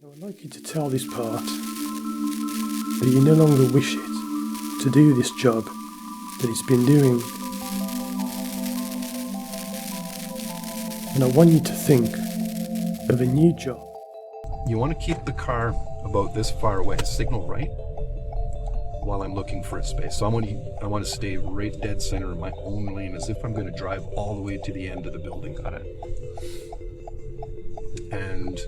Now I'd like you to tell this part that you no longer wish it to do this job that it's been doing. And I want you to think of a new job. You want to keep the car about this far away, signal right, while I'm looking for a space. So I want to stay right dead center in my own lane, as if I'm going to drive all the way to the end of the building. Got it? And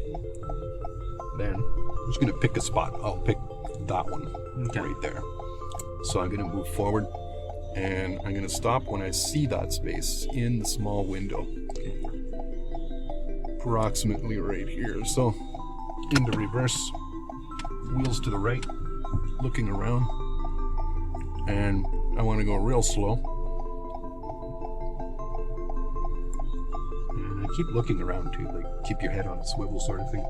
then I'm just going to pick a spot. I'll pick that one right there. So I'm going to move forward, and I'm going to stop when I see that space in the small window. Approximately right here. So into reverse, wheels to the right, looking around, and I want to go real slow. And I keep looking around too, like keep your head on a swivel sort of thing.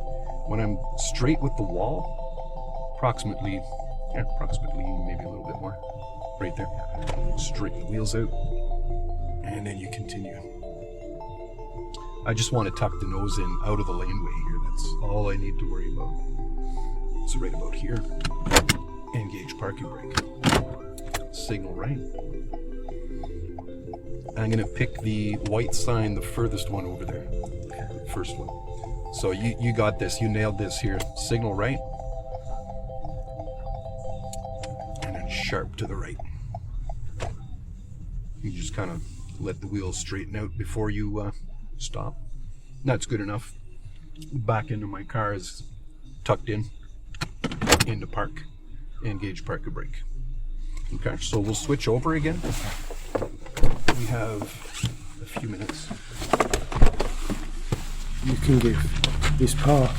When I'm straight with the wall, approximately maybe a little bit more, right there. Straighten the wheels out, and then you continue. I just want to tuck the nose in out of the laneway here. That's all I need to worry about. So right about here, engage parking brake. Signal right. I'm going to pick the white sign, the furthest one over there. First one. So you got this. You nailed this here. Signal right. And then sharp to the right. You just kind of let the wheels straighten out before you stop. That's good enough. Back into my car is tucked in. Into park. Engage parking brake. Okay, so we'll switch over again. We have a few minutes. You can give this path.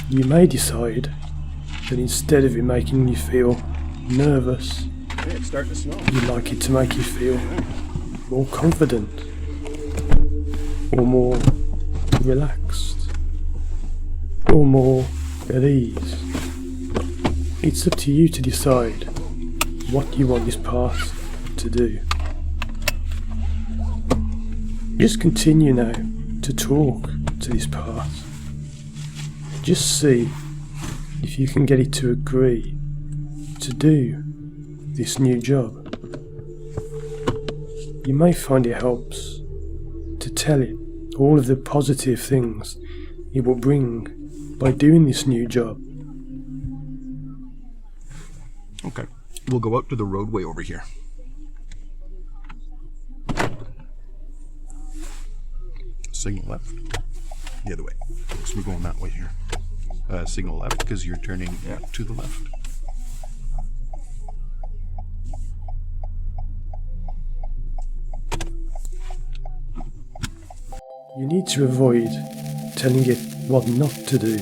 You may decide that instead of it making you feel nervous, It's starting to snow. you'd like it to make you feel more confident or more relaxed or more at ease. It's up to you to decide what you want this path to do. Just continue now to talk to this path. Just see if you can get it to agree to do this new job. You may find it helps to tell it all of the positive things it will bring by doing this new job. Okay, we'll go out to the roadway over here. Signal left. The other way. So we're going that way here. Signal left because you're turning to the left. You need to avoid telling it what not to do,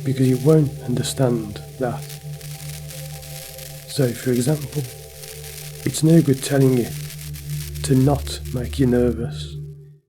because it won't understand that. So, for example, it's no good telling it to not make you nervous,